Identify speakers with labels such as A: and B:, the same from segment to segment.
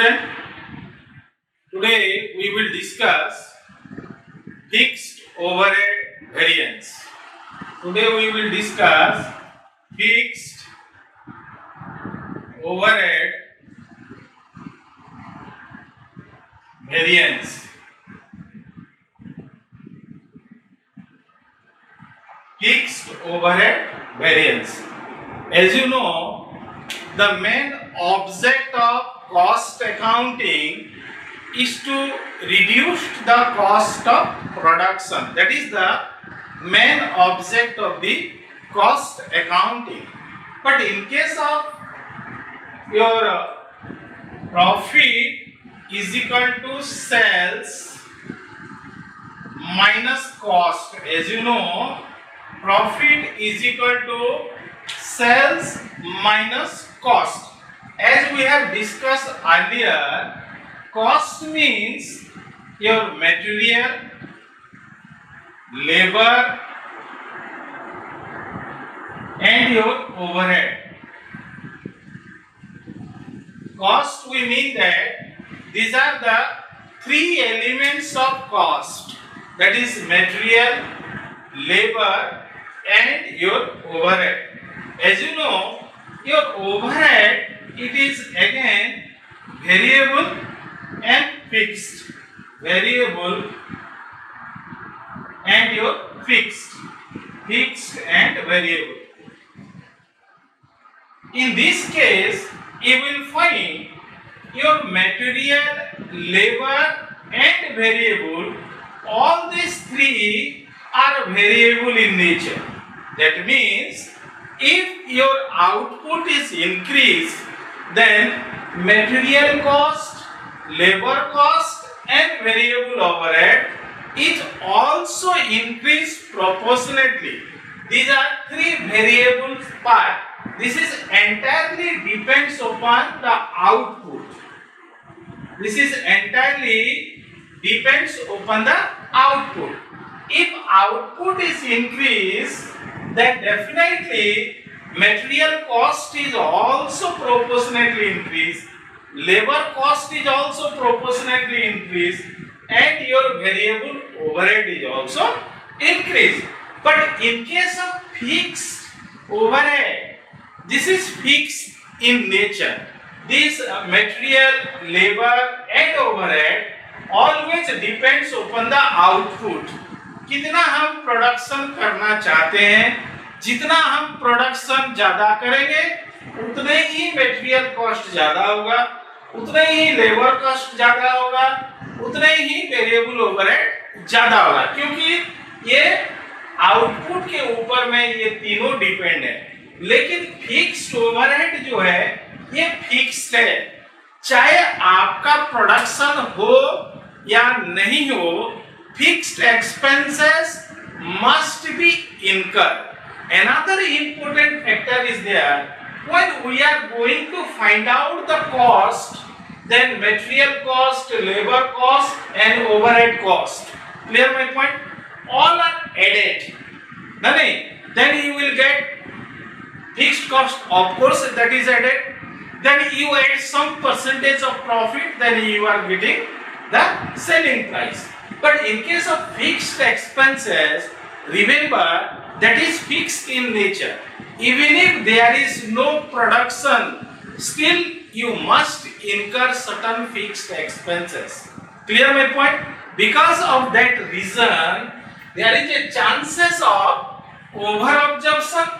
A: student, today we will discuss fixed overhead variance. Today we will discuss fixed overhead variance. Fixed overhead variance. As you know, the main object of cost accounting is to reduce the cost of production. That is the main object of the cost accounting. But in case of your profit is equal to sales minus cost, as you know, profit is equal to sales minus cost. As we have discussed earlier, cost means your material, labor and your overhead. Cost, we mean that these are the three elements of cost, that is material, labor and your overhead. As you know, your overhead, it is again variable and fixed. Variable and your fixed. Fixed and variable. In this case, you will find your material, labor and variable, all these three are variable in nature. That means if your output is increased, then material cost, labor cost and variable overhead is also increased proportionately. These are three variables part. This is entirely depends upon the output. This is entirely depends upon the output. If output is increased, then definitely material cost is also proportionately increased, labor cost is also proportionately increased and your variable overhead is also increased. But in case of fixed overhead, this is fixed in nature. This material, labor and overhead always depends upon the output. कितना हम production करना चाहते हैं, जितना हम production ज्यादा करेंगे उतने ही मटेरियल कॉस्ट ज्यादा होगा, उतने ही लेबर कॉस्ट ज्यादा होगा, उतने ही वेरिएबल ओवरहेड ज्यादा होगा, क्योंकि ये आउटपुट के ऊपर में ये तीनों डिपेंड है. लेकिन फिक्स्ड ओवरहेड जो है ये फिक्स्ड है, चाहे आपका प्रोडक्शन हो या नहीं हो, fixed expenses must be incurred. Another important factor is there. When we are going to find out the cost, then material cost, labor cost and overhead cost. Clear my point? All are added. Then you will get fixed cost, of course, that is added. Then you add some percentage of profit, then you are getting the selling price. But in case of fixed expenses, remember that is fixed in nature. Even if there is no production, still you must incur certain fixed expenses. Clear my point? Because of that reason, there is a chances of over absorption.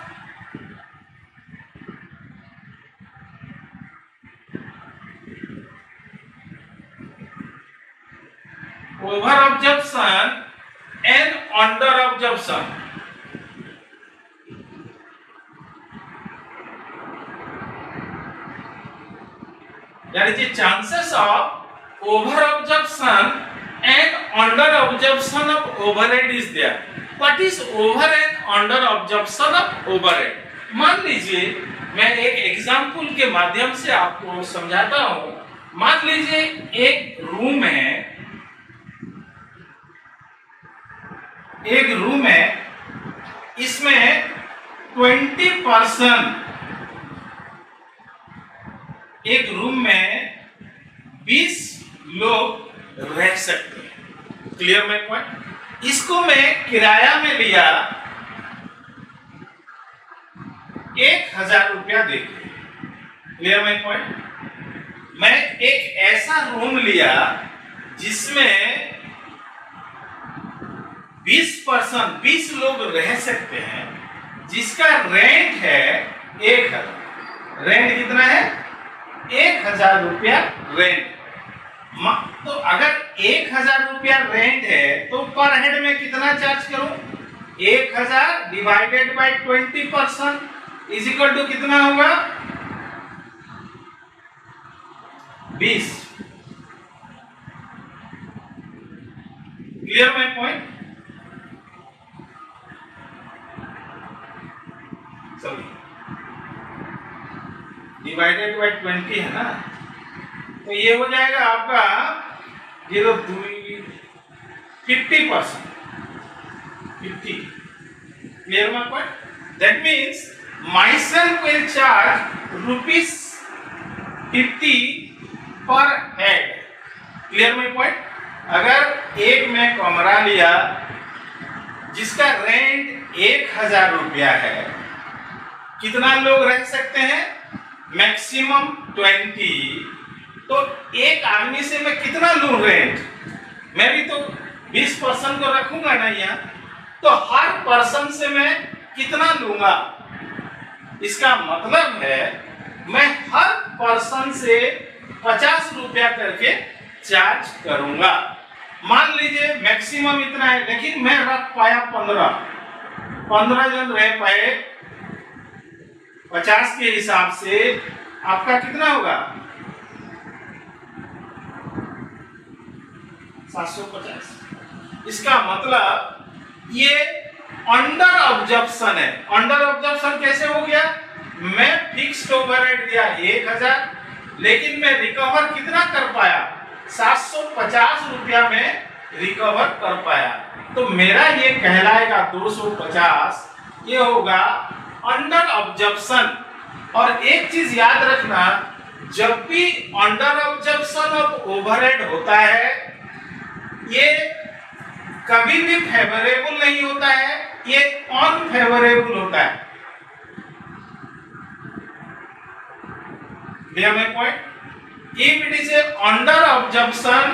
A: Over absorption and under absorption. There is a chances of over absorption and under absorption of overhead is there. What is over and under absorption of overhead? मान लीजिए मैं एक example के माध्यम से आपको समझाता हूँ. मान लीजिए एक रूम है, इसमें 20% एक रूम में 20 लोग रह सकते हैं। Clear my point? इसको मैं किराया में लिया 1000 रुपया दे के। Clear my point? मैं एक ऐसा रूम लिया जिसमें 20 लोग रह सकते हैं, जिसका रेंट है 1000। रेंट कितना है? 1000 रुपया रेंट। तो अगर 1000 रुपया रेंट है तो पर हेड में कितना चार्ज करूं? 1000 divided by 20% is equal to कितना होगा? 20। Clear my point? Sorry, divided by 20 है ना, तो ये हो जाएगा आपका 50%। 50। Clear my point? That means myself will charge rupees 50 पर हेड। Clear my point? अगर एक मैं कमरा लिया जिसका रेंट 1000 रुपया है, कितना लोग रह सकते हैं? मैक्सिमम 20। तो एक आदमी से मैं कितना लूं रेंट? मैं भी तो 20% को रखूंगा ना यहाँ, तो हर पर्सन से मैं कितना लूंगा? इसका मतलब है मैं हर पर्सन से 50 रुपया करके चार्ज करूंगा। मान लीजिए मैक्सिमम इतना है, लेकिन मैं रख पाया 15 जन रह पाए। 50 के हिसाब से आपका कितना होगा? 750। इसका मतलब ये अंडर ऑब्जर्प्शन है। अंडर ऑब्जर्प्शन कैसे हो गया? मैं फिक्स्ड ओवरहेड दिया 1000, लेकिन मैं रिकवर कितना कर पाया? 750 रुपया में रिकवर कर पाया। तो मेरा ये कहलाएगा 250। ये होगा अंडर ऑब्जर्प्शन। और एक चीज याद रखना, जब भी अंडर ऑब्जर्प्शन ऑफ ओवरहेड होता है, ये कभी भी फेवरेबल नहीं होता है, ये अनफेवरेबल होता है। Clear my point? If it is a under absorption,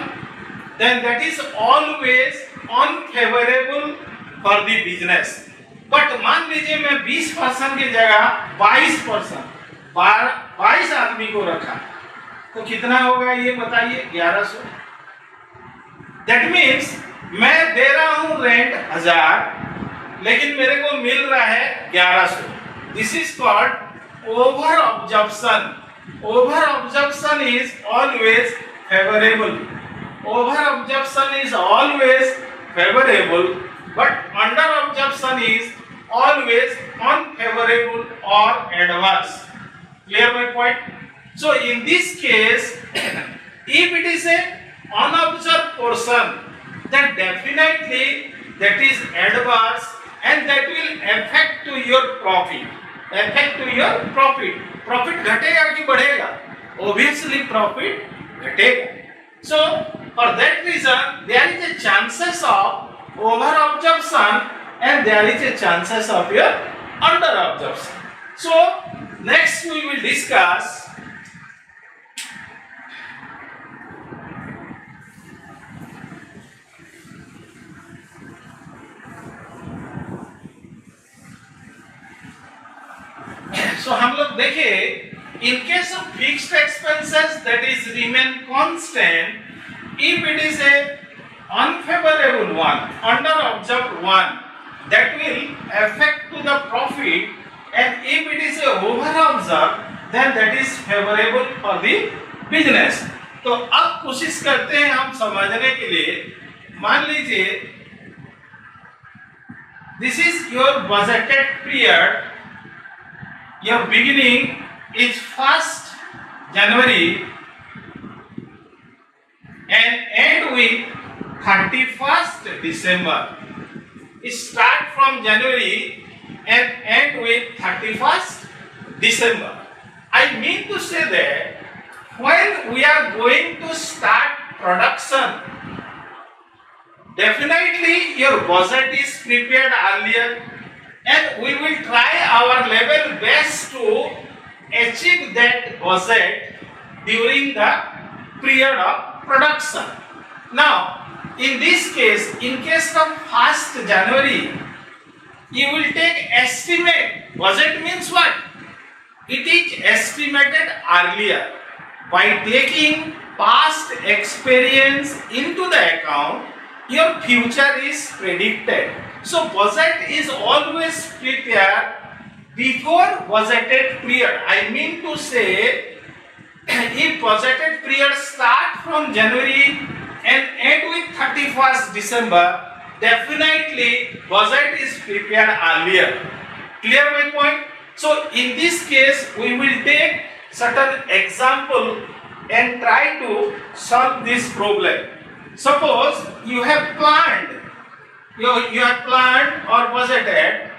A: then that is always unfavorable for the business. But मान लीजिए मैं 20% की जगह 22 आदमी को रखा, तो कितना होगा ये बताइए? 1100। That means मैं दे रहा हूं रेंट 1000, लेकिन मेरे को मिल रहा है 1100। This is called over absorption. Over absorption is always favorable. Over absorption is always favorable, but under absorption is always unfavorable or adverse. Clear my point? So in this case, if it is a unobserved portion, then definitely that is adverse and that will affect to your profit. Affect to your profit. Profit घटेगा कि बढ़ेगा? Obviously profit घटेगा. So for that reason there is a chances of over absorption and there is a chances of your under absorption. So next we will discuss so हम लोग देखें, in case of fixed expenses that is remain constant, if it is a unfavorable one, under observed one, that will affect to the profit, and if it is a over observed, then that is favorable for the business. तो अब कोशिश करते हैं हम समझने के लिए। मान लीजिए this is your budgeted period. Your beginning is 1st January and end with 31st December. Start from January and end with 31st December. I mean to say that when we are going to start production, definitely your budget is prepared earlier, and we will try our level best to achieve that budget during the period of production. Now, in this case, in case of 1st January, you will take estimate. Budget means what? It is estimated earlier by taking past experience into the account. Your future is predicted. So budget is always prepared before budgeted period. I mean to say, if budgeted period start from January and end with 31st December, definitely budget is prepared earlier. Clear my point? So in this case, we will take certain example and try to solve this problem. Suppose you have planned, you have planned or budgeted,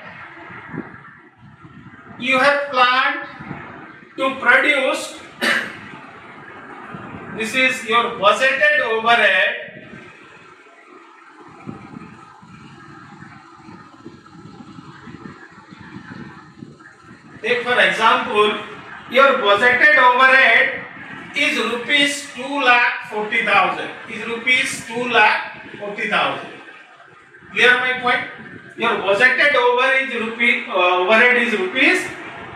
A: you have planned to produce, this is your budgeted overhead, take for example, your budgeted overhead is rupees 2,40,000. Is rupees 2,40,000. Clear my point? Your budgeted overhead is rupees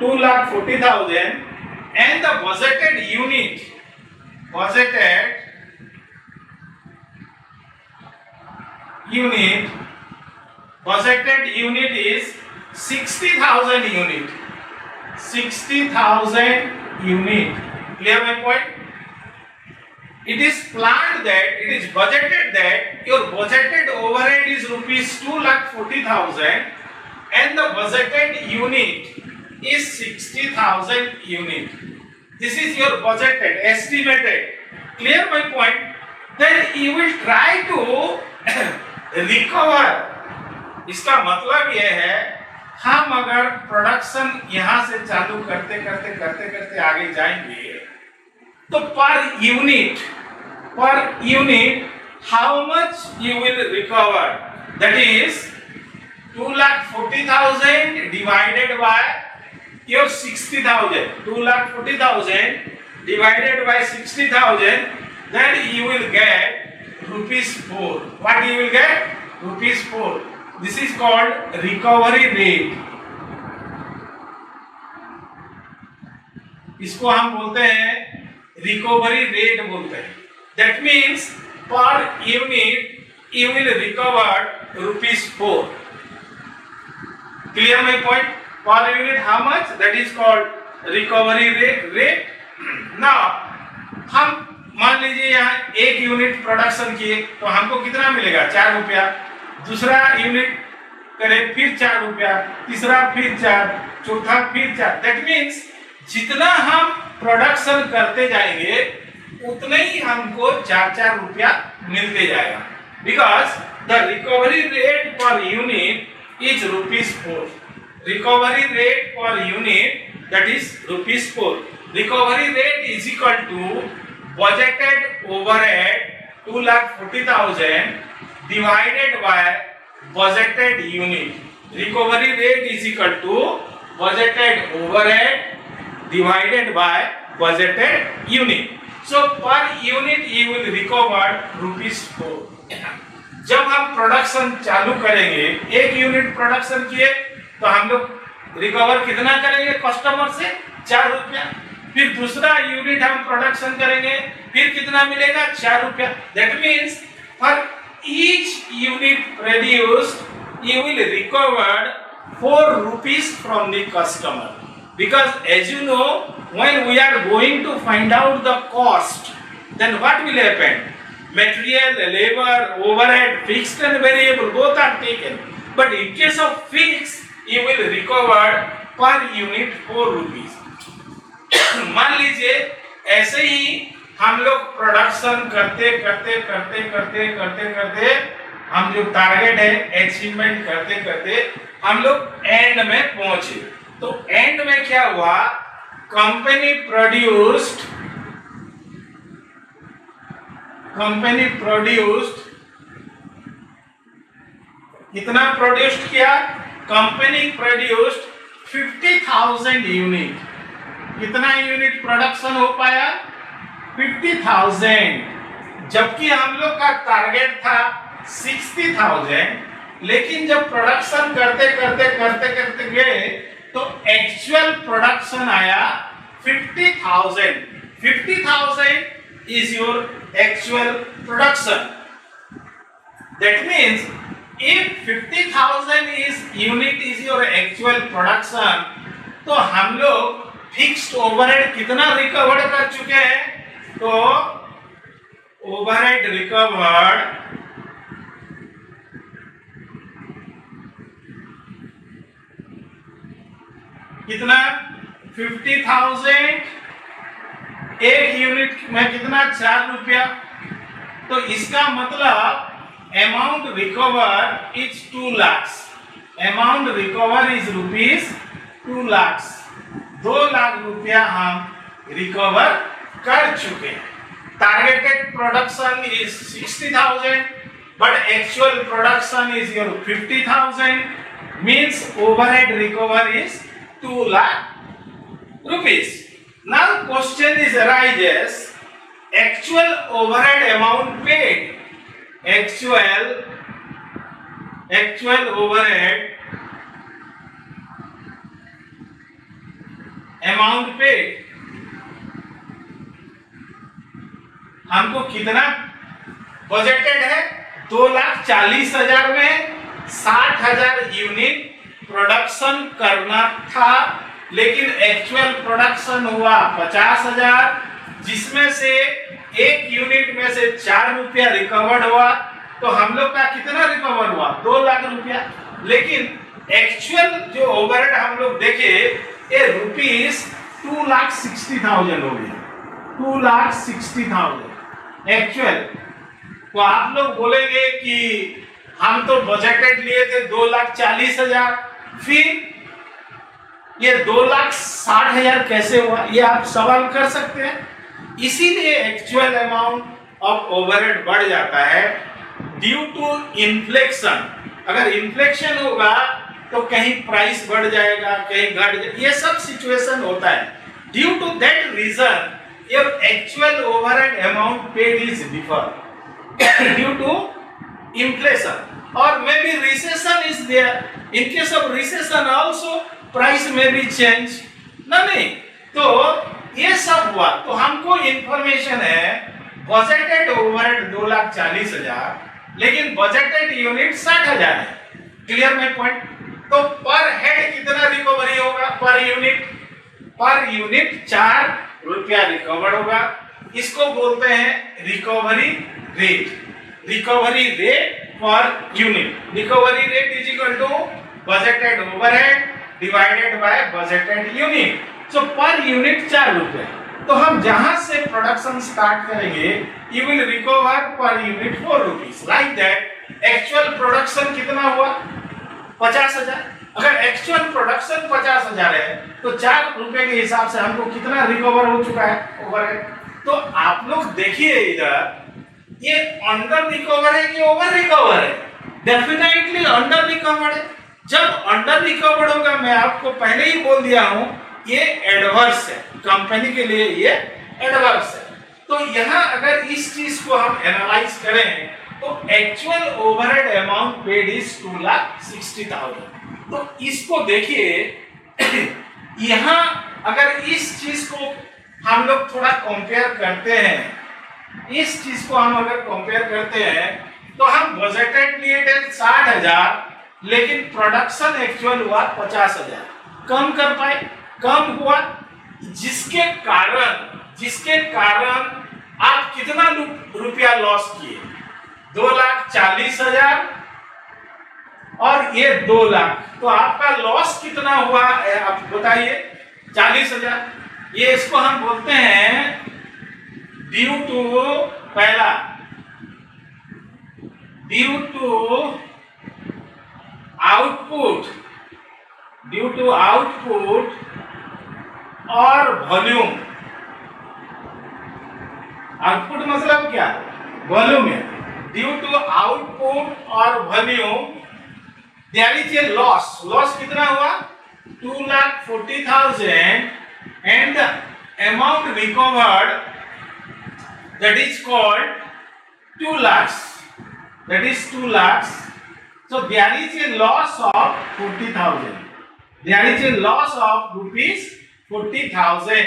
A: 2,40,000, and the budgeted unit is 60,000 unit. 60,000 unit. Clear my point? It is planned that, it is budgeted that your budgeted overhead is rupees 2,40,000 and the budgeted unit is 60,000 unit. This is your budgeted, estimated. Clear my point? Then you will try to recover. इसका मतलब यह है, हम अगर production यहां से चालू करते करते आगे जाएंगे तो per unit how much you will recover? That is 2,40,000 divided by your 60,000. 2,40,000 divided by 60,000, then you will get rupees 4. What you will get? Rupees 4. This is called recovery rate. इसको हम बोलते हैं रिकवरी रेट बोलते हैं. That means per unit you will recover rupees 4. Clear my point? Per unit how much? That is called recovery rate. Now हम मान लीजिए यहाँ 1 यूनिट प्रोडक्शन किए तो हमको कितना मिलेगा? 4 रुपया. दूसरा यूनिट करे फिर 4 रुपया, तीसरा फिर 4, चौथा फिर 4. दैट मीन्स जितना हम प्रोडक्शन करते जाएंगे उतना ही हमको 4 रुपया मिलते जाएगा. Because the recovery rate per unit is rupees 4. Recovery rate per unit that is rupees 4. Recovery rate is equal to budgeted overhead 2,40,000 divided by budgeted unit. Recovery rate is equal to budgeted overhead divided by budgeted unit. So per unit you will recover rupees 4. जब हम production चालू करेंगे, 1 unit production किए तो हम लोग recover कितना करेंगे कस्टमर से? 4 रुपया. फिर दूसरा यूनिट हम प्रोडक्शन करेंगे, फिर कितना मिलेगा? 4 रुपया. That means for each unit produced you will recover 4 rupees from the customer. Because as you know, when we are going to find out the cost, then what will happen? Material, labor, overhead, fixed and variable both are taken. But in case of fixed, you will recover per unit 4 rupees. मान लीजिए ऐसे ही हम लोग production करते हम जो target है achievement करते हम लोग एंड में पहुंचे. तो एंड में क्या हुआ? कंपनी प्रोड्यूस्ड कंपनी प्रोड्यूस्ड, कितना प्रोड्यूस्ड किया? Company produced 50,000 unit. कितना यूनिट प्रोडक्शन हो पाया? 50,000, जबकि हम लोग का टारगेट था 60,000। लेकिन जब प्रोडक्शन करते करते गए तो एक्चुअल प्रोडक्शन आया 50,000। 50,000 is your actual production. That means if 50,000 unit is your actual production, तो हम लोग फिक्स्ड ओवरहेड कितना रिकवर कर चुके हैं? तो ओवरहेड रिकवर्ड कितना? 50,000, एक यूनिट में कितना? 4 रुपया। तो इसका मतलब amount recover is 2 lakh. Amount recover is rupees 2 lakh. 2 lakh रुपया हम रिकवर कर चुके हैं। Targeted production is 60,000 but actual production is your 50,000, means overhead recover is 2 lakh rupees. Now question is arises, actual overhead amount paid, actual overhead amount paid हमको कितना budgeted है? 2,40,000 में 60,000 unit production करना था, लेकिन एक्चुअल प्रोडक्शन हुआ 50,000, जिसमें से एक यूनिट में से 4 रुपया रिकवर्ड हुआ। तो हम लोग का कितना रिकवर हुआ? 2 लाख रुपया। लेकिन एक्चुअल जो ओवरहेड हम लोग देखे ये रुपीज 2,60,000 हो गया। 2,60,000 एक्चुअल। तो आप लोग बोलेंगे कि हम तो बजटेड लिए थे 2,40,000, फिर ये 2,60,000 कैसे हुआ? ये आप सवाल कर सकते हैं। इसीलिए एक्चुअल अमाउंट ऑफ ओवरहेड बढ़ जाता है ड्यू टू इन्फ्लेक्शन। अगर इन्फ्लेक्शन होगा तो कहीं प्राइस बढ़ जाएगा, कहीं घट जाएगा, ये सब सिचुएशन होता है। Due to that reason your actual overhead amount paid is differ due to inflation, or maybe recession is there. In case of recession also price may be change ना, नहीं तो ये सब हुआ। तो हमको इंफॉर्मेशन है बजटेड ओवरहेड 2,40,000, लेकिन बजटेड यूनिट 60,000 है। Clear my point? तो पर हेड कितना रिकवरी होगा? पर यूनिट 4 रुपया रिकवर होगा। इसको बोलते हैं recovery rate. Recovery rate per unit. Recovery rate is equal to budgeted overhead divided by budgeted unit. So per unit 4 रुपया। तो हम जहां से प्रोडक्शन स्टार्ट करेंगे you will recover per unit 4 rupees. Like that actual production कितना हुआ? 50,000। अगर actual production 50,000 है तो 4 रुपए के हिसाब से हमको कितना रिकवर हो चुका है ओवरहेड? तो आप लोग देखिए इधर ये अंडर रिकवर है कि ओवर रिकवर है? डेफिनेटली अंडर रिकवर है। जब अंडर रिकवर होगा, मैं आपको पहले ही बोल दिया हूं, ये एडवर्स है, कंपनी के लिए ये एडवर्स है। तो यहाँ अगर इस चीज को हम एनालाइज करें तो actual overhead amount paid is 2,60,000। तो इसको देखिए यहाँ अगर इस चीज को हम लोग थोड़ा कंपेयर करते हैं, इस चीज को हम अगर कंपेयर करते हैं तो हम बजटेड लिए थे 60,000, लेकिन प्रोडक्शन एक्चुअल हुआ 50,000। कम कर पाए? कम हुआ, जिसके कारण आप कितना रुपया लॉस किए? 2,40,000 और ये 2 लाख। तो आपका लॉस कितना हुआ आप बताइए? 40,000। ये इसको हम बोलते हैं ड्यू टू, पहला ड्यू टू आउटपुट और वॉल्यूम। आउटपुट मतलब क्या? वॉल्यूम है, ड्यू टू आउटपुट और volume there is a loss. Loss कितना हुआ? 2,40,000 and the amount recovered, that is called 2 lakhs. That is 2 lakhs. So there is a loss of 40,000. There is a loss of rupees 40,000.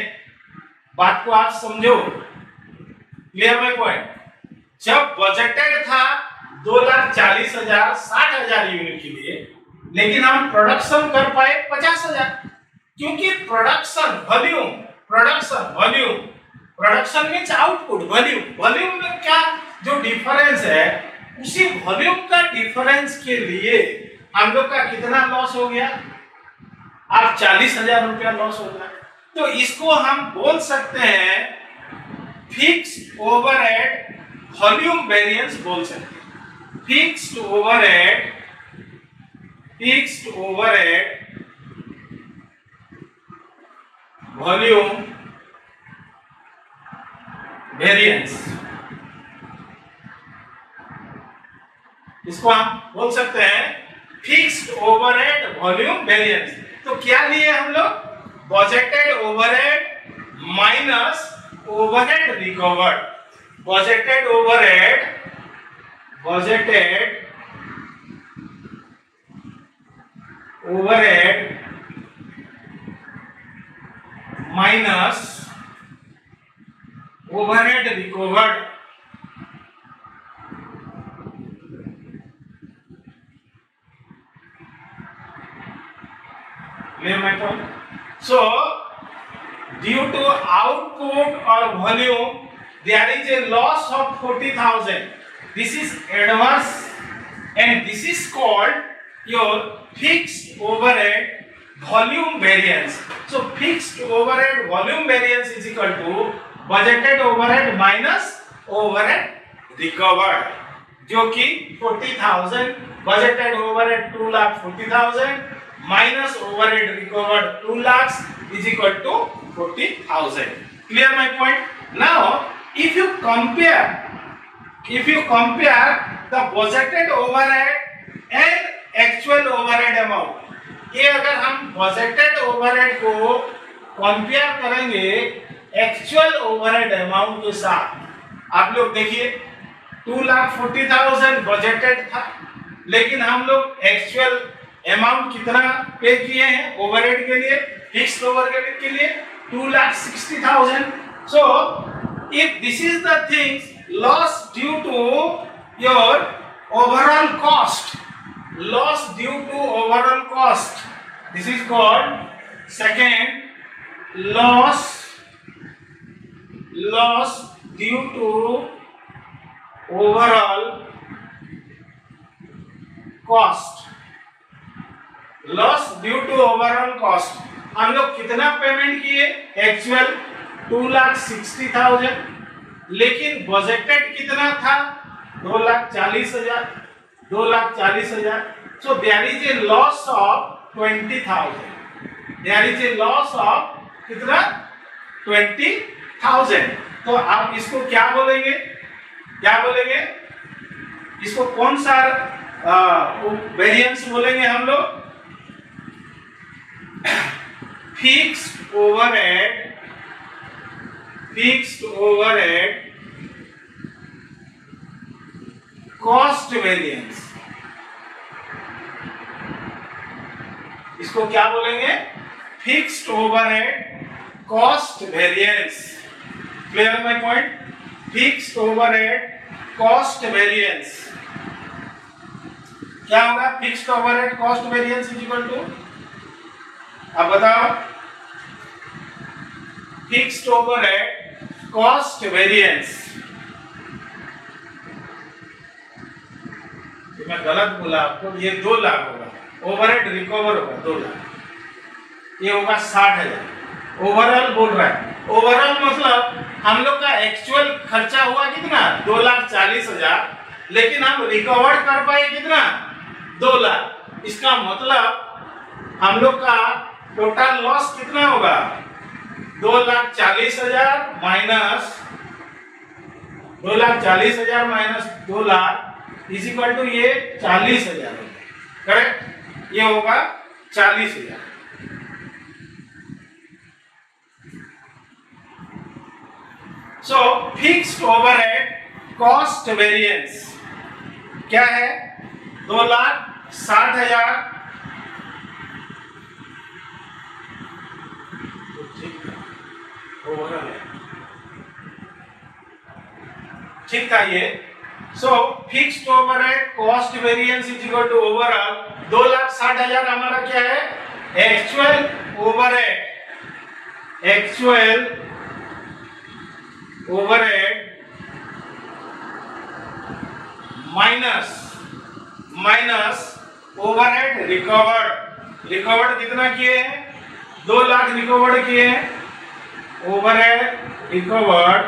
A: बात को आप समझो, clear है point? जब budgeted था 2,40,000 60,000 unit के लिए, लेकिन हम प्रोडक्शन कर पाए 50,000, क्योंकि प्रोडक्शन मीन्स आउटपुट, वॉल्यूम में क्या जो डिफरेंस है, उसी वॉल्यूम का डिफरेंस के लिए हम लोग का कितना लॉस हो गया? आप 40,000 रुपया लॉस हो गया। तो इसको हम बोल सकते हैं फिक्स्ड ओवरहेड वॉल्यूम वेरिएंस बोल सकते हैं। फिक्स्ड ओवरहेड वॉल्यूम वेरिएंस, इसको हम बोल सकते हैं फिक्स्ड ओवरहेड वॉल्यूम वेरिएंस। तो क्या लिए हम लोग? Budgeted overhead minus overhead recovered. Budgeted overhead minus overhead recovered. clear my point? So due to output or volume there is a loss of 40,000. This is adverse and this is called your fixed overhead volume variance. So fixed overhead volume variance is equal to budgeted overhead minus overhead recovered, जो कि 40,000, budgeted overhead 2,40,000 minus overhead recovered 2 lakhs is equal to 40,000. Clear my point? Now if you compare the budgeted overhead and actual overhead amount, ये अगर हम budgeted overhead को compare करेंगे actual overhead amount के साथ, आप लोग देखिए 2,40,000 बजटेड था, लेकिन हम लोग एक्चुअल अमाउंट कितना पे किए हैं ओवरहेड के लिए, फिक्स्ड ओवरहेड के लिए 2,60,000. So if this is the things loss due to your overall cost, loss due to overall cost, this is called second loss due to overall cost. Loss due to overall cost, हम लोग कितना payment किए? Actual 2,60,000, लेकिन budgeted कितना था? 2,40,000. So there is a loss of 20,000. There is a loss of कितना? 20,000. तो आप इसको क्या बोलेंगे? इसको कौन सा वेरिएंस बोलेंगे हम लोग? फिक्स्ड ओवरहेड कॉस्ट वेरिएंस, इसको क्या बोलेंगे? Fixed overhead cost variance. Clear my point? Fixed overhead cost variance क्या होगा? Fixed overhead cost variance is equal to, अब बताओ, फिक्स्ड ओवरहेड कॉस्ट वेरिएंस, मैं गलत बोला आपको, ये 2 लाख होगा, ओवरहेड रिकवर होगा 2 लाख, ये होगा 60,000. ओवरऑल बोल रहा है, ओवरऑल मतलब हम लोग का एक्चुअल खर्चा हुआ कितना? 2,40,000, लेकिन हम रिकवर कर पाए कितना? 2 लाख. इसका मतलब हम लोग का टोटल लॉस कितना होगा? 2,40,000 minus 2,40,000 minus 2,00,000 is equal to ये 40,000 करेक्ट, ये होगा 40,000। So fixed overhead cost variance क्या है? 2,60,000 ओवरऑल है, ठीक था ये। So fixed overhead cost variance is equal to overall 2,60,000 हमारा क्या है? Actual overhead, actual overhead minus overhead recovered. Recovered कितना किए हैं? 2 लाख रिकवर्ड किए हैं। ओवरहेड रिकवर्ड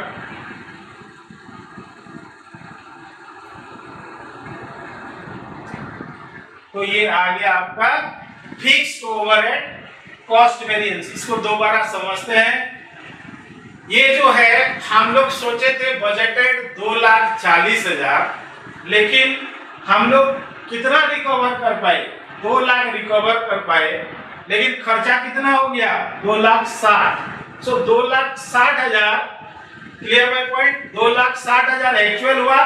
A: तो ये आ गया आपका फिक्स्ड ओवरहेड कॉस्ट वेरिएंस। इसको दोबारा समझते हैं। ये जो है हम लोग सोचे थे बजटेड 2,40,000, लेकिन हम लोग कितना रिकवर कर पाए? 2 लाख रिकवर कर पाए, लेकिन खर्चा कितना हो गया? 2,60,000। सो 2,60,000 क्लियर माय पॉइंट। 2,60,000 एक्चुअल हुआ,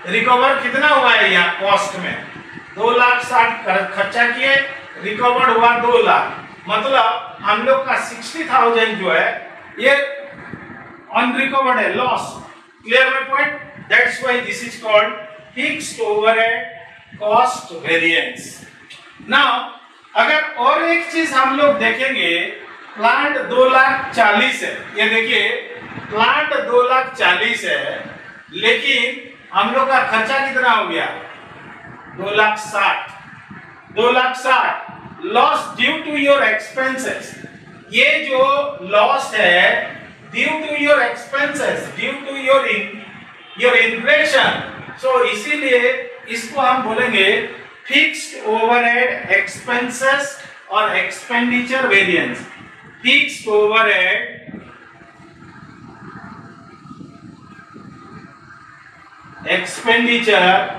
A: रिकवर कितना हुआ है यहाँ कॉस्ट में? 2,60,000 खर्चा किए, रिकवर हुआ 2 लाख। मतलब हम लोग का 60,000 जो है ये unrecovered है, loss. Clear my point? That's why this is called fixed overhead cost variance. Now, अगर और एक चीज हम लोग देखेंगे, प्लांट 2,40,000 है, ये देखिए प्लांट 2,40,000 है, लेकिन हम लोग का खर्चा कितना हो गया? 2,60,000। 2,60,000 loss due to your expenses. ये जो लॉस है due to your expenses, due to your inflation. So इसीलिए इसको हम बोलेंगे फिक्स्ड ओवरहेड एक्सपेंसेस और expenditure variance. Fixed overhead expenditure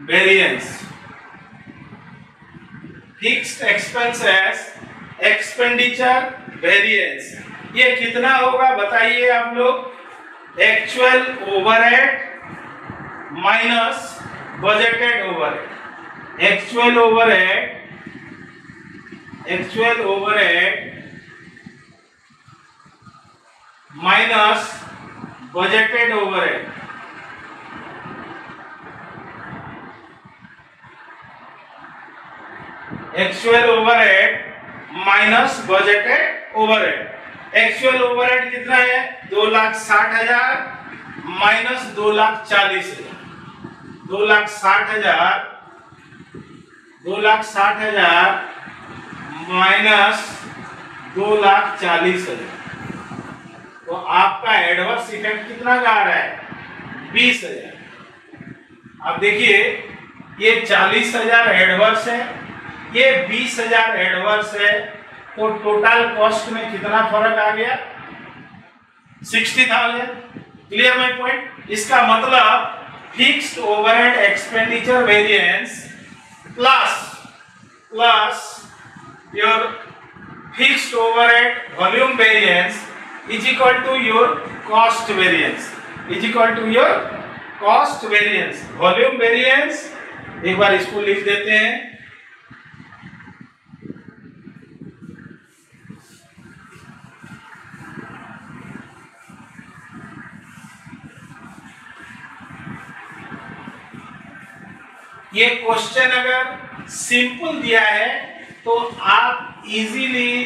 A: variance. Fixed expenses expenditure variance ये कितना होगा बताइए आप लोग? Actual overhead minus budgeted overhead. Actual overhead minus budgeted overhead. Actual overhead minus budgeted overhead. Actual overhead कितना है? 2,60,000 माइनस 2,40,000। 2,60,000 माइनस 2,40,000। तो आपका एडवर्स इफेक्ट कितना का आ रहा है? 20,000। अब देखिए ये 40,000 एडवर्स है, ये 20,000 एडवर्स है, तो टोटल कॉस्ट में कितना फर्क आ गया? 60,000। Clear my point? इसका मतलब fixed overhead expenditure variance plus your fixed overhead volume variance is equal to your cost variance, is equal to your cost variance. Volume variance एक बार इसको लिख देते हैं, ये क्वेश्चन अगर सिंपल दिया है तो आप इजीली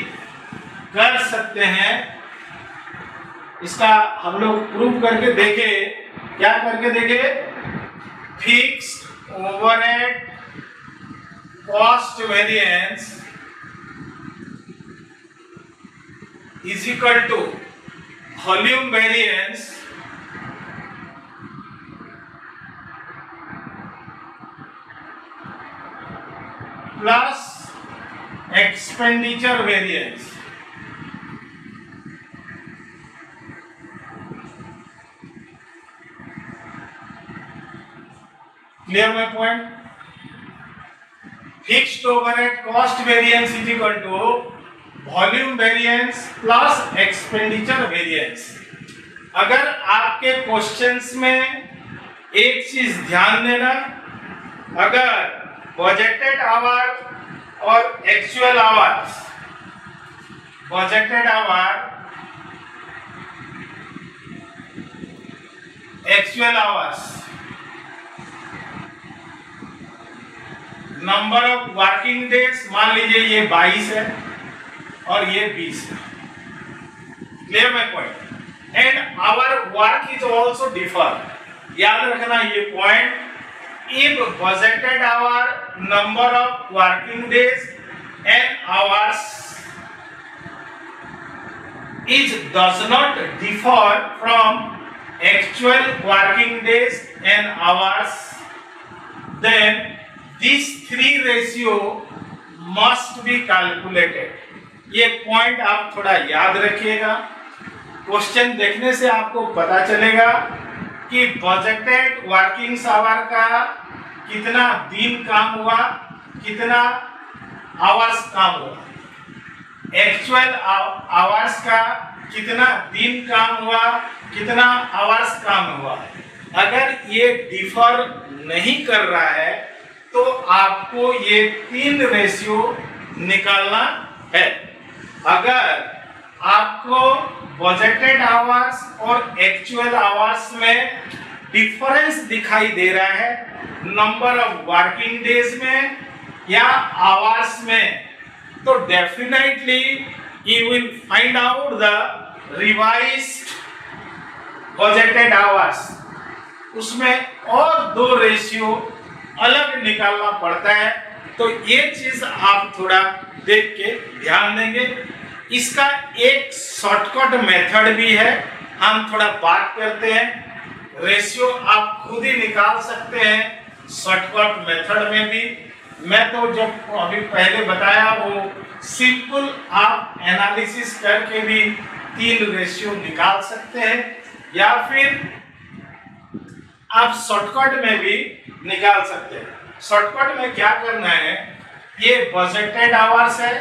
A: कर सकते हैं। इसका हम लोग प्रूव करके देखे, क्या करके देखे? Fixed overhead cost variance is equal to volume variance plus expenditure variance. Clear my point? Fixed overhead cost variance is equal to volume variance plus expenditure variance. अगर आपके क्वेश्चंस में एक चीज ध्यान देना, अगर बजटेड आवर और actual hours, budgeted hour actual hours, number of working days, मान लीजिए ये 22 है और ये 20 है। Clear my point? And our work is also differ. याद रखना ये पॉइंट। If budgeted hour, number of working days and hours is does not differ from actual working days and hours, then these three ratio must be calculated. ये point आप थोड़ा याद रखिएगा। Question देखने से आपको पता चलेगा कि बजटेड वर्किंग आवर का कितना दिन काम हुआ, कितना आवर्स काम हुआ, एक्चुअल आवर्स का कितना दिन काम हुआ, कितना आवर्स काम हुआ। अगर ये डिफर नहीं कर रहा है तो आपको ये 3 रेशियो निकालना है। अगर आपको बजटेड आवर्स और एक्चुअल आवर्स में डिफरेंस दिखाई दे रहा है, नंबर ऑफ वर्किंग डेज में या आवर्स में, तो definitely you will find out the revised budgeted hours। उसमें और 2 रेशियो अलग निकालना पड़ता है। तो ये चीज आप थोड़ा देख के ध्यान देंगे। इसका एक शॉर्टकट मेथड भी है, हम थोड़ा बात करते हैं। रेशियो आप खुद ही निकाल सकते हैं शॉर्टकट मेथड में भी। मैं तो जब अभी पहले बताया वो सिंपल आप एनालिसिस करके भी 3 रेशियो निकाल सकते हैं, या फिर आप शॉर्टकट में भी निकाल सकते हैं। शॉर्टकट में क्या करना है, ये बजटेड आवर्स है,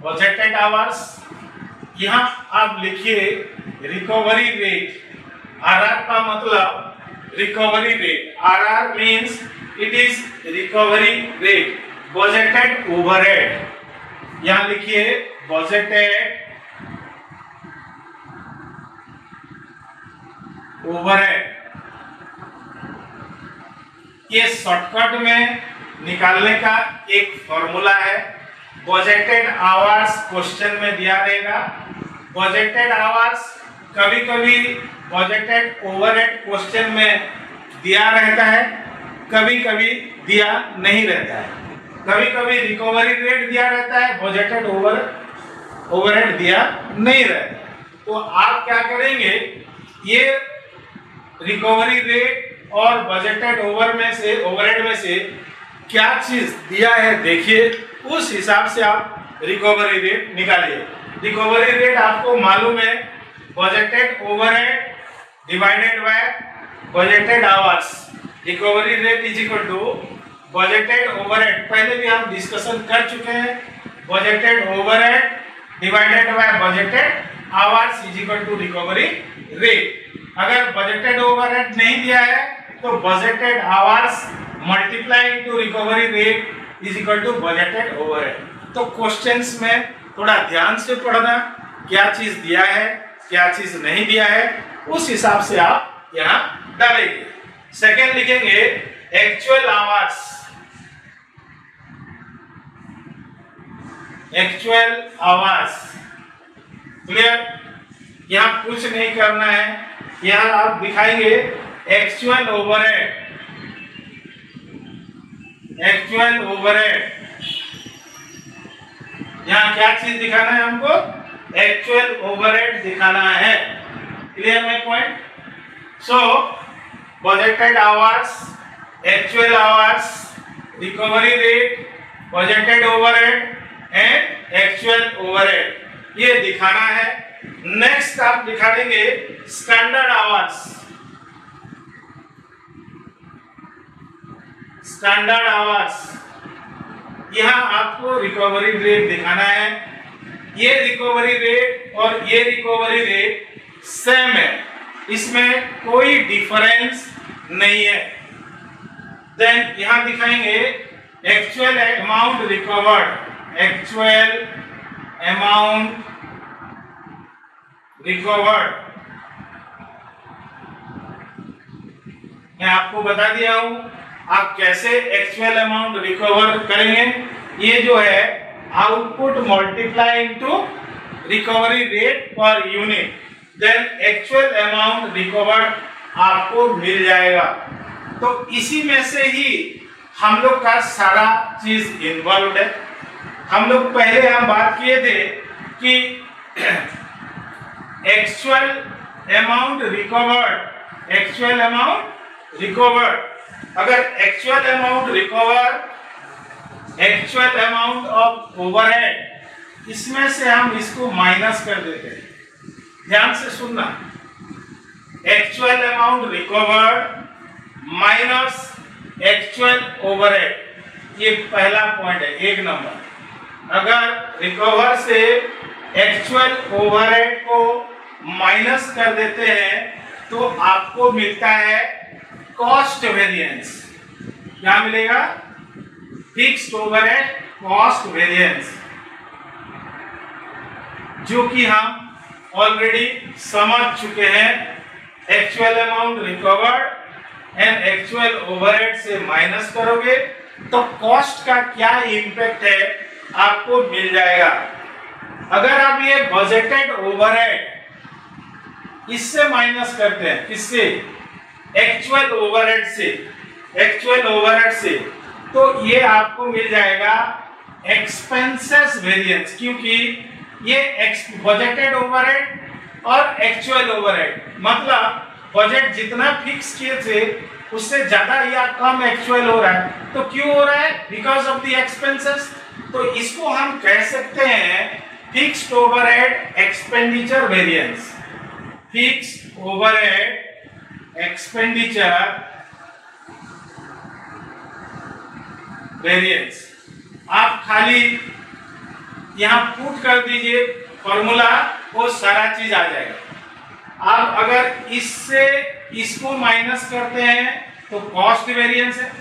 A: बजटेड आवर्स, यहां आप लिखिए रिकवरी रेट। आरआर का मतलब recovery rate. RR means it is recovery rate. Budgeted overhead, यहां लिखिए बजटेड ओवरहेड। ये शॉर्टकट में निकालने का एक फॉर्मूला है। बजटेड आवर्स क्वेश्चन में दिया रहेगा। बजटेड आवर्स कभी कभी बजटेड ओवरहेड क्वेश्चन में दिया रहता है, कभी कभी दिया नहीं रहता है। कभी कभी रिकवरी रेट दिया रहता है, बजटेड ओवरहेड दिया नहीं रहता। तो आप क्या करेंगे, ये रिकवरी रेट और बजटेड ओवरहेड में से क्या चीज दिया है देखिए, उस हिसाब से आप रिकवरी रेट निकालिए। रिकवरी रेट आपको मालूम है, budgeted overhead divided by budgeted hours. Recovery rate is equal to budgeted overhead, पहले भी हम डिस्कशन कर चुके हैं। Budgeted overhead divided by budgeted hours is equal to recovery rate. अगर बजटेड ओवरहेड नहीं दिया है तो budgeted hours multiply into recovery rate is equal to budgeted overhead. तो क्वेश्चंस में थोड़ा ध्यान से पढ़ना, क्या चीज दिया है क्या चीज नहीं दिया है, उस हिसाब से आप यहां डालेंगे। सेकेंड लिखेंगे actual hours. Actual hours clear, यहां कुछ नहीं करना है, यहां आप दिखाएंगे एक्चुअल ओवरहेड। एक्चुअल ओवरहेड, यहां क्या चीज दिखाना है हमको, एक्चुअल ओवरहेड दिखाना है। Clear my point? So budgeted hours, actual hours, recovery rate, budgeted overhead and actual overhead, ये दिखाना है। नेक्स्ट आप दिखा देंगे स्टैंडर्ड आवर्स। स्टैंडर्ड आवर्स, यहाँ आपको रिकवरी रेट दिखाना है। ये रिकवरी रेट और ये रिकवरी रेट सेम है, इसमें कोई डिफरेंस नहीं है। देन यहाँ दिखाएंगे actual amount recovered. Actual amount recovered, मैं आपको बता दिया हूं आप कैसे एक्चुअल अमाउंट रिकवर करेंगे। ये जो है output multiply into recovery rate per unit, then actual amount recovered आपको मिल जाएगा। तो इसी में से ही हम लोग का सारा चीज इन्वॉल्व है। हम लोग पहले हम बात किए थे कि actual amount recovered, actual amount recovered, अगर actual amount recover, actual amount of overhead, इसमें से हम इसको माइनस कर देते हैं। ध्यान से सुनना, actual amount recovered minus actual overhead, ये पहला पॉइंट है, एक नंबर। अगर रिकवर से एक्चुअल ओवरहेड को माइनस कर देते हैं तो आपको मिलता है कॉस्ट वेरिएंस। क्या मिलेगा? फिक्स्ड ओवरहेड कॉस्ट वेरिएंस, जो कि हम ऑलरेडी समझ चुके हैं। Actual amount recovered and actual overhead से माइनस करोगे तो कॉस्ट का क्या इंपैक्ट है आपको मिल जाएगा। अगर आप ये बजटेड ओवरहेड इससे माइनस करते हैं, किससे? एक्चुअल ओवरहेड से, एक्चुअल ओवरहेड से, तो ये आपको मिल जाएगा एक्सपेंसेस वेरिएंस, क्योंकि ये बजटेड ओवरहेड और एक्चुअल ओवरहेड, मतलब बजट जितना फिक्स किए थे उससे ज्यादा या कम एक्चुअल हो रहा है। तो क्यों हो रहा है? Because of the expenses. तो इसको हम कह सकते हैं fixed overhead expenditure variance. Fixed overhead expenditure variance. आप खाली यहां पुट कर दीजिए फॉर्मूला, वो सारा चीज आ जाएगा। आप अगर इससे इसको माइनस करते हैं तो कॉस्ट वेरिएंस है,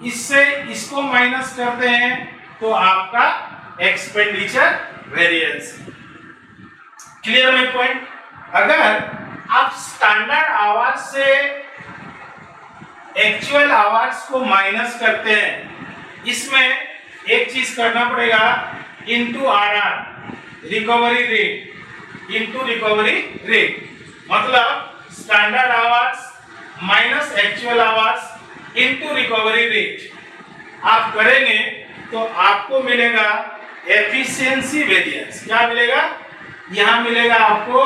A: इससे इसको माइनस करते हैं तो आपका एक्सपेंडिचर वेरिएंस। क्लियर है पॉइंट? अगर आप स्टैंडर्ड आवर्स से एक्चुअल आवर्स को माइनस करते हैं, इसमें एक चीज करना पड़ेगा, into RR, recovery rate into recovery rate, मतलब standard hours minus actual hours into recovery rate आप करेंगे तो आपको मिलेगा एफिशिएंसी वेरिएंस। क्या मिलेगा? यहां मिलेगा आपको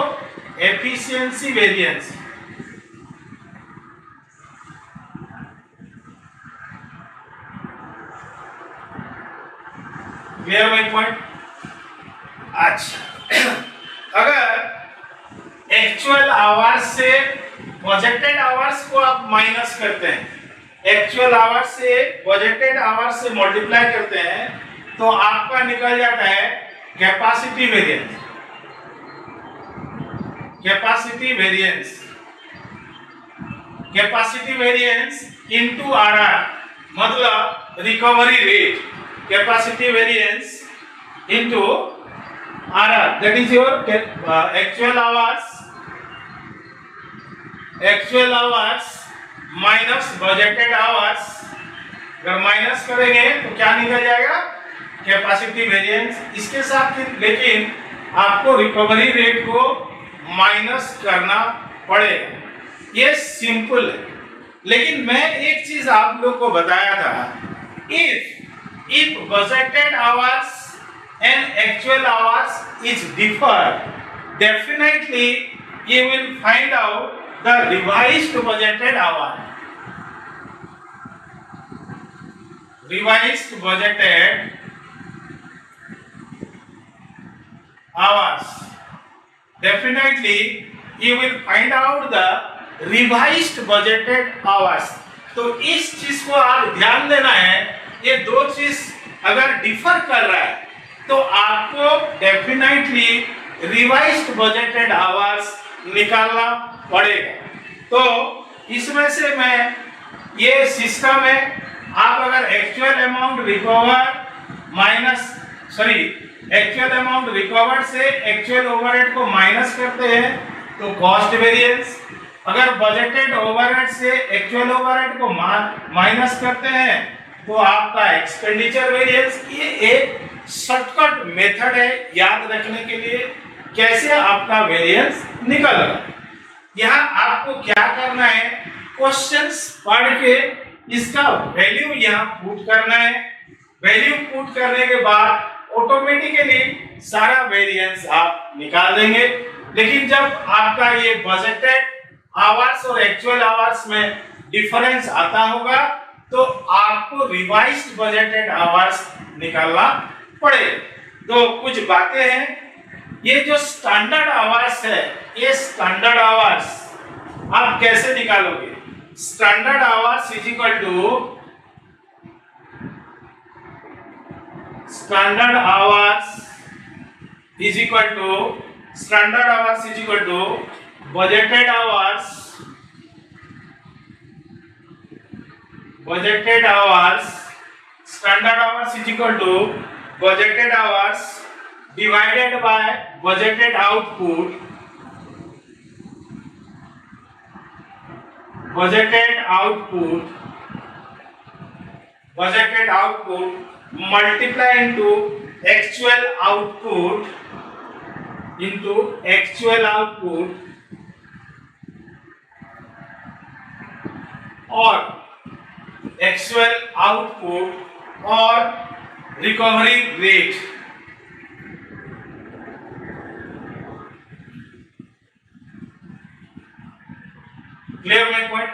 A: efficiency variance. Clear my point? अच्छा, अगर एक्चुअल आवर्स से बजटेड आवर्स को आप माइनस करते हैं, एक्चुअल आवर्स से बजटेड आवर्स से मल्टीप्लाई करते हैं, तो आपका निकल जाता है capacity variance. Capacity variance, capacity variance into RR, मतलब recovery rate. Capacity variance into RR, that is your actual hours, actual hours minus budgeted hours. अगर माइनस करेंगे तो क्या निकल जाएगा? Capacity variance. इसके साथ लेकिन आपको रिकवरी रेट को माइनस करना पड़ेगा। ये सिंपल है, लेकिन मैं एक चीज आप लोग को बताया था, if budgeted hours and actual hours is differ, definitely you will find out the revised budgeted hour. Revised budgeted hours definitely you will find out the revised budgeted hours. तो इस चीज को आप ध्यान देना है, ये दो चीज अगर डिफर कर रहा है तो आपको डेफिनेटली रिवाइज्ड बजटेड आवर्स निकालना पड़ेगा। तो इसमें से मैं ये सिस्टम है, आप अगर एक्चुअल अमाउंट रिकवर्ड से एक्चुअल ओवरहेड को माइनस करते हैं तो कॉस्ट वेरिएंस, अगर बजटेड ओवरहेड से एक्चुअल ओवरहेड को माइनस करते हैं तो आपका एक्सपेंडिचर वेरिएंस। ये एक शॉर्टकट मेथड है याद रखने के लिए कैसे आपका वेरिएंस निकलेगा। यहाँ आपको क्या करना है, क्वेश्चंस पढ़ के इसका वैल्यू यहाँ पुट करना है। वैल्यू पुट करने के बाद ऑटोमेटिकली सारा वेरिएंस आप निकाल देंगे। लेकिन जब आपका ये बजटेड आवर्स और एक्चुअल आवर्स में डिफरेंस आता होगा तो आपको रिवाइज्ड बजटेड आवर्स निकालना पड़ेगा। तो कुछ बातें हैं, ये जो स्टैंडर्ड आवर्स है, ये स्टैंडर्ड आवर्स आप कैसे निकालोगे? Standard hours is equal to standard hours is equal to budgeted hours standard hours is equal to budgeted hours divided by budgeted output multiply into actual output or recovery rate। Clear my point?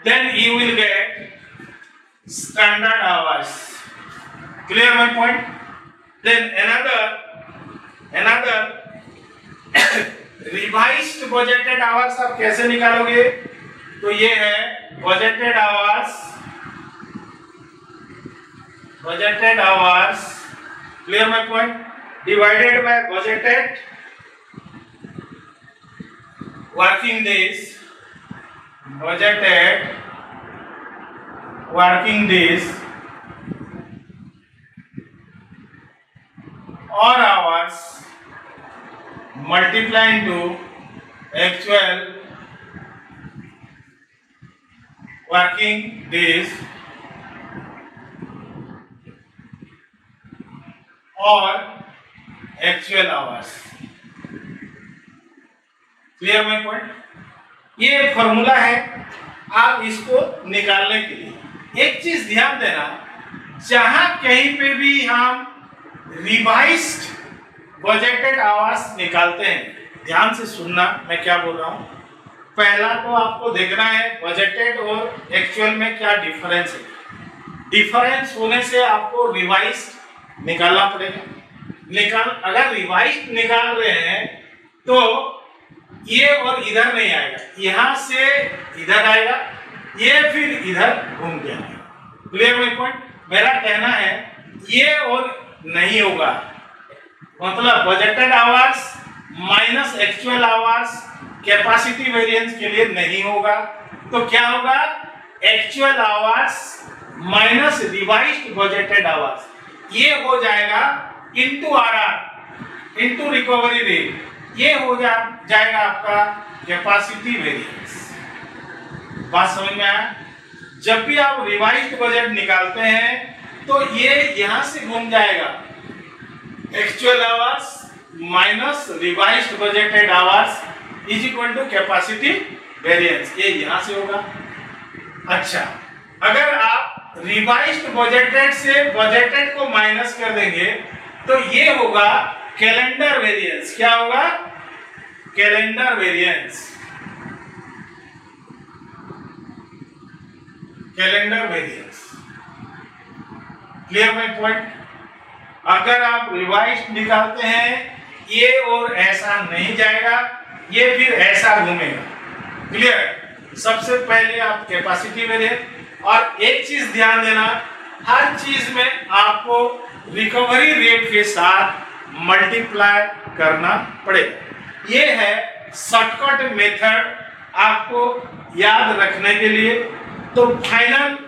A: Then you will get standard hours. Clear my point? Then another revised budgeted hours आप कैसे निकालोगे? तो ये है budgeted hours, clear my point, divided by budgeted working days or hours multiply into actual working days or actual hours। Clear my point? ये formula है आप इसको निकालने के लिए। एक चीज ध्यान देना, जहां कहीं पे भी हम रिवाइज्ड बजटेड आवर्स निकालते हैं, ध्यान से सुनना मैं क्या बोल रहा हूं। पहला तो आपको देखना है बजटेड और एक्चुअल में क्या डिफरेंस है। डिफरेंस होने से आपको रिवाइज्ड निकालना पड़ेगा। अगर रिवाइज्ड निकाल रहे हैं तो ये और इधर नहीं आएगा, यहां से इधर आएगा, ये फिर इधर घूम के आएगा। Clear my point? मेरा कहना है ये और नहीं होगा, मतलब budgeted hours minus actual hours capacity variance के लिए नहीं होगा। तो क्या होगा? Actual hours minus revised budgeted hours, ये हो जाएगा into RR into recovery rate, ये हो जाएगा आपका कैपेसिटी वेरिएंस। बात समझ में आया? जब भी आप रिवाइज्ड बजट निकालते हैं तो ये यहां से घूम जाएगा, actual hours minus revised budgeted hours is equal to capacity variance, ये यहां से होगा। अच्छा, अगर आप रिवाइज्ड बजटेड से बजटेड को माइनस कर देंगे तो ये होगा कैलेंडर वेरिएंस। क्या होगा? Calendar variance. Clear my point? अगर आप रिवाइज्ड निकालते हैं ये और ऐसा नहीं जाएगा, ये फिर ऐसा घूमेगा। क्लियर? सबसे पहले आप कैपेसिटी वेरिएंस, और एक चीज ध्यान देना, हर चीज में आपको रिकवरी रेट के साथ मल्टीप्लाई करना पड़ेगा। ये है शॉर्टकट मेथड आपको याद रखने के लिए। तो फाइनल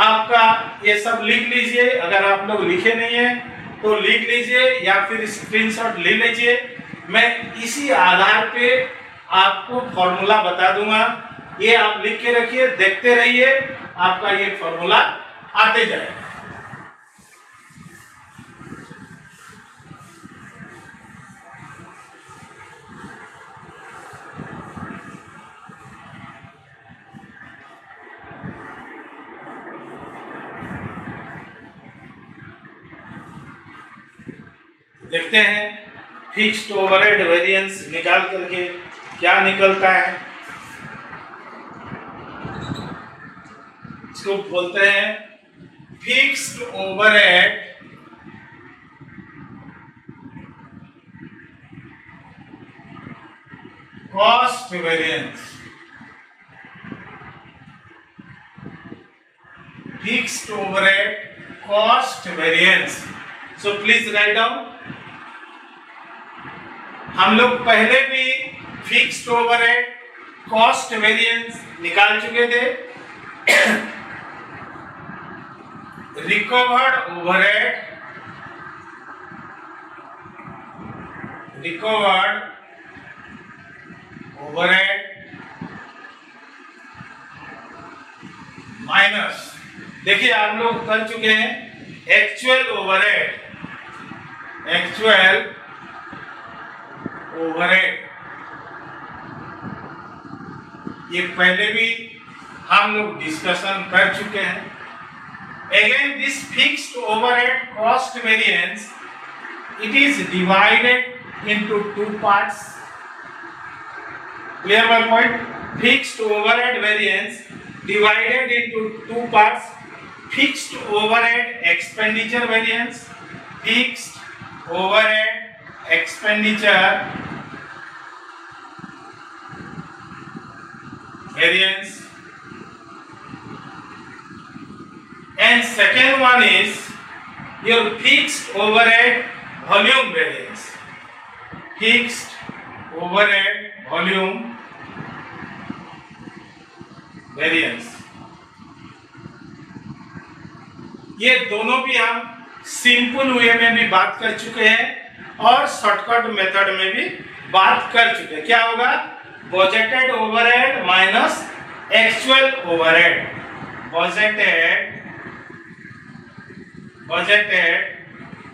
A: आपका ये सब लिख लीजिए, अगर आप लोग लिखे नहीं है तो लिख लीजिए या फिर स्क्रीनशॉट ले लीजिए। मैं इसी आधार पे आपको फॉर्मूला बता दूंगा, ये आप लिख के रखिए, देखते रहिए, आपका ये फॉर्मूला आते जाएगा। देखते हैं फिक्स्ड ओवरहेड वेरिएंस निकाल करके क्या निकलता है। इसको बोलते हैं fixed overhead cost variance. Fixed overhead cost variance. So please write down. हम लोग पहले भी फिक्स्ड ओवरहेड कॉस्ट वेरिएंस निकाल चुके थे। रिकवर्ड ओवरहेड माइनस, देखिए आप लोग कर चुके हैं एक्चुअल ओवरहेड ये पहले भी हम लोग डिस्कशन कर चुके हैं। Again, this fixed overhead cost variance, it is divided into two parts. Clear my point? Fixed overhead variance divided into two parts. Fixed overhead expenditure variance, fixed overhead expenditure variance, and second one is your fixed overhead volume variance. Fixed overhead volume variance, ये दोनों भी हम simple way में भी बात कर चुके हैं और शॉर्टकट मेथड में भी बात कर चुके हैं। क्या होगा? Budgeted overhead minus actual overhead. Budgeted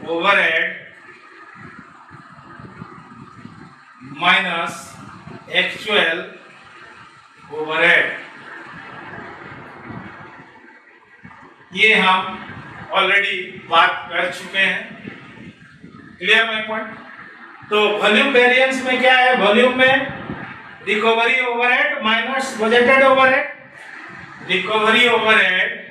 A: overhead minus actual overhead, ये हम ऑलरेडी बात कर चुके हैं। Clear my point? तो वॉल्यूम वेरिएंस में क्या है? वॉल्यूम में recovery overhead minus budgeted overhead, recovery overhead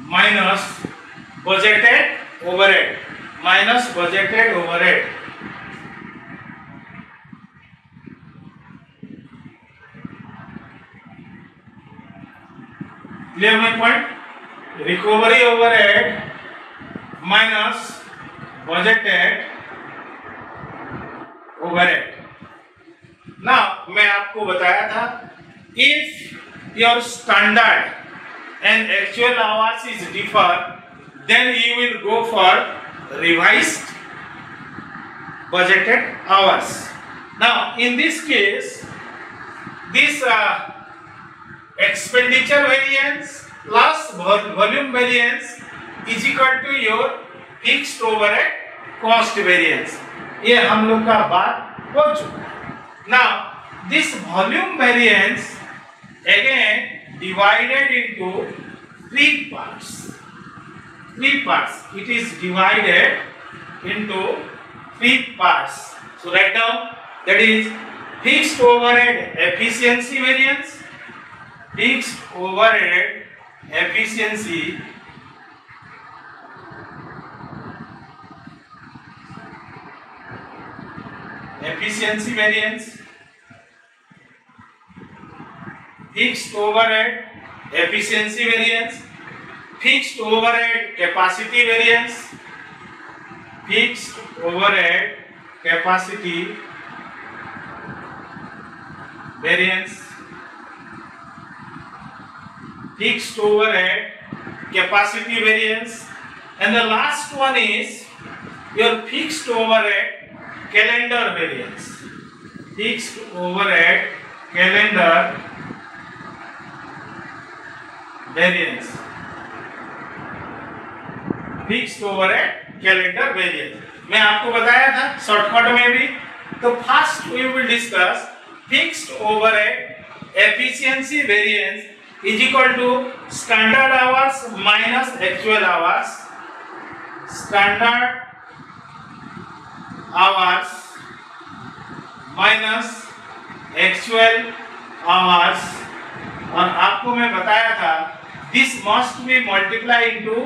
A: minus budgeted overhead, clear my point? Recovery overhead minus budgeted overhead. ना मैं आपको बताया था, if your standard and actual hours is differ, then you will go for revised budgeted hours. Now in this case, this expenditure variance plus volume variance is equal to your fixed overhead cost variance. ये हम लोग का बात हो चुका है। Now this volume variance again divided into three parts. It is divided into three parts. So write down, that is fixed overhead efficiency variance, fixed overhead efficiency variance, fixed overhead efficiency variance, fixed overhead capacity variance, fixed overhead capacity variance, fixed overhead capacity variance, and the last one is your fixed overhead calendar variance. Fixed overhead calendar variance. Fixed overhead calendar variance मैं आपको बताया था shortcut में भी। तो first we will discuss fixed overhead efficiency variance is equal to standard hours minus actual hours, standard hours minus actual hours. और आपको मैं बताया था this must be multiply into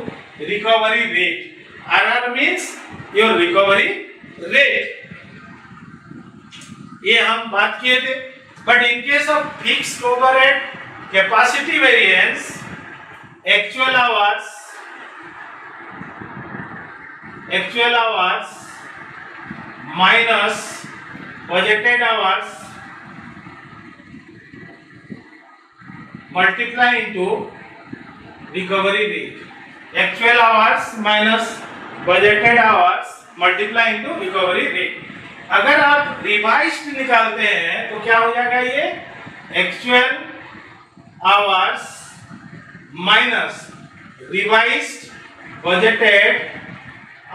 A: recovery rate. RR means your recovery rate, ये हम बात किए थे। But in case of fixed overhead capacity variance, actual hours minus budgeted hours multiply into recovery rate. Actual hours minus budgeted hours multiply into recovery rate. अगर आप revised निकालते हैं तो क्या हो जाएगा, ये actual hours minus revised budgeted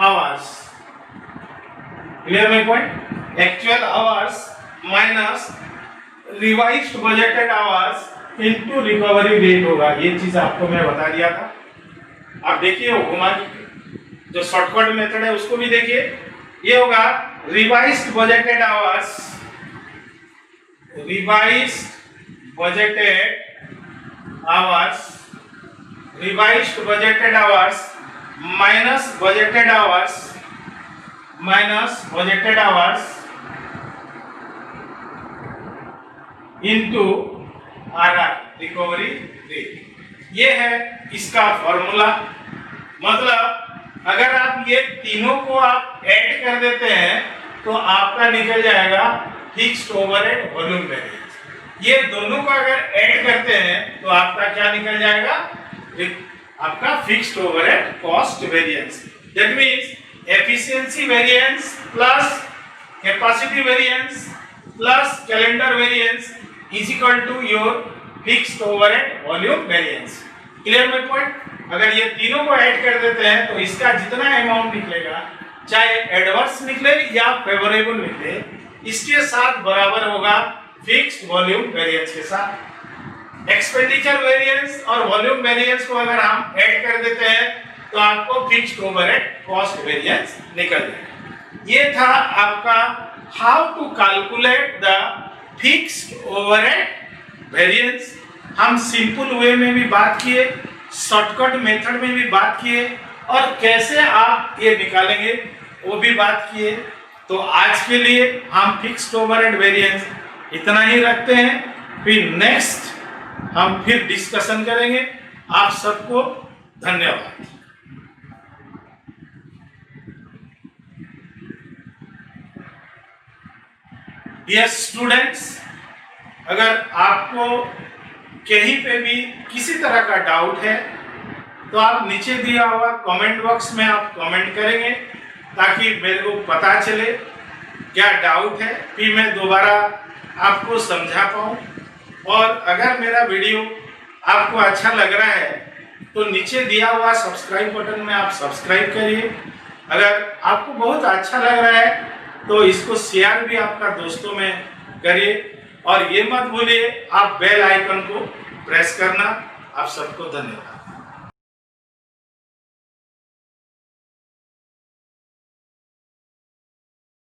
A: hours. Clear my point? Actual hours minus revised budgeted hours into recovery rate होगा। ये चीज आपको मैं बता दिया था। आप देखिए वो घुमा जो शॉर्टकट मेथड है उसको भी देखिए। ये होगा revised budgeted hours, revised budgeted hours minus budgeted hours into RR recovery rate. ये है इसका फॉर्मूला। मतलब अगर आप ये तीनों को आप ऐड कर देते हैं तो आपका निकल जाएगा फिक्स्ड ओवरहेड वॉल्यूम वेरिएंस। ये दोनों को अगर ऐड करते हैं तो आपका क्या निकल जाएगा, आपका fixed overhead cost variance. That means efficiency variance plus capacity variance plus calendar variance is equal to your fixed overhead volume variance. Clear my point? अगर ये तीनों को ऐड कर देते हैं तो इसका जितना अमाउंट निकलेगा, चाहे एडवर्स निकले या फेवरेबल निकले, इसके साथ बराबर होगा फिक्स्ड वॉल्यूम वेरिएंस के साथ। एक्सपेंडिचर वेरिएंस और वॉल्यूम वेरिएंस को अगर हम ऐड कर देते हैं तो आपको फिक्स्ड ओवरहेड कॉस्ट वेरिएंस निकल जाएगा। ये था आपका how to calculate the fixed overhead variance. हम सिंपल वे में भी बात किए, शॉर्टकट मेथड में भी बात किए, और कैसे आप ये निकालेंगे वो भी बात किए। तो आज के लिए हम फिक्स्ड ओवरहेड वेरिएंस इतना ही रखते हैं, फिर नेक्स्ट हम फिर डिस्कशन करेंगे। आप सबको धन्यवाद। डियर स्टूडेंट्स, अगर आपको कहीं पे भी किसी तरह का डाउट है तो आप नीचे दिया हुआ कमेंट बॉक्स में आप कमेंट करेंगे ताकि मेरे को पता चले क्या डाउट है, फिर मैं दोबारा आपको समझा पाऊँ। और अगर मेरा वीडियो आपको अच्छा लग रहा है तो नीचे दिया हुआ सब्सक्राइब बटन में आप सब्सक्राइब करिए। अगर आपको बहुत अच्छा लग रहा है तो इसको शेयर भी आपका दोस्तों में करिए, और ये मत भूलिए आप बेल आइकन को प्रेस करना। आप सबको धन्यवाद।